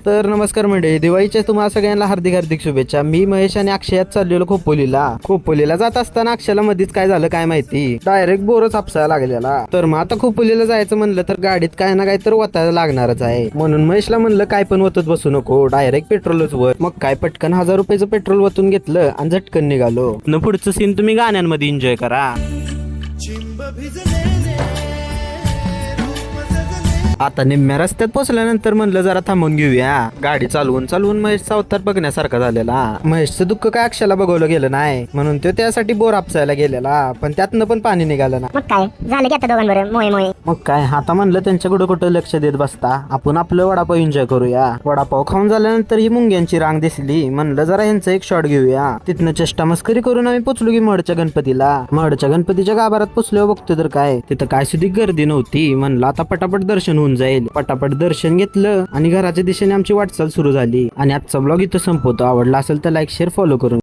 तर नमस्कार मंडळी, दिवाळीच्या तुम्हाला सगळ्यांना हार्दिक हार्दिक शुभेच्छा. मी महेश आणि अक्षयात चाललेलो खोपोलीला जात असताना अक्षयाला मध्येच काय झालं काय माहिती, डायरेक्ट बोरच हापसायला लागलेला. तर मग आता खोपोलीला जायचं म्हणलं तर गाडीत काय ना काय तर ओतायला लागणारच आहे. म्हणून महेशला म्हणलं काय पण ओतत बसू नको, डायरेक्ट पेट्रोलच वर. मग काय पटकन 1000 रुपयाचं पेट्रोल ओतून घेतलं आणि झटकन निघालो. न पुढचं सीन तुम्ही गाण्यांमध्ये एन्जॉय करा. आता निम्म्या रस्त्यात पोहोचल्यानंतर म्हणलं जरा थांबून घेऊया. गाडी चालवून महेशचा अवतार बघण्यासारखा झालेला. महेशचं दुःख काय अक्षयाला बघवलं गेलं नाही, म्हणून तो त्यासाठी बोर हापसायला गेलेला, पण त्यातनं पण पाणी निघालं ना. मग काय झालं की आता दोघांबरोबर मोये मोये. मग काय आता म्हणलं त्यांच्याकडे कुठं लक्ष देत बसता, आपण आपलं वडापाव एन्जॉय करूया. वडापाव खाऊन झाल्यानंतर ही मुंग्यांची रांग दिसली, म्हणलं जरा ह्यांचा एक शॉट घेऊया. तिथनं चेष्टा मस्करी करून आम्ही पोचलो की महडच्या गणपतीच्या गाभारात पोचल्यावर बघतो तर काय तिथं काय सुद्धा गर्दी नव्हती. म्हणलं आता पटापट दर्शन होऊन जाईल. पटापट दर्शन घेतलं आणि घराच्या दिशेने आमची वाटचाल सुरू झाली. आणि आजचा ब्लॉग इथं संपवतो. आवडला असेल तर लाईक शेअर फॉलो करून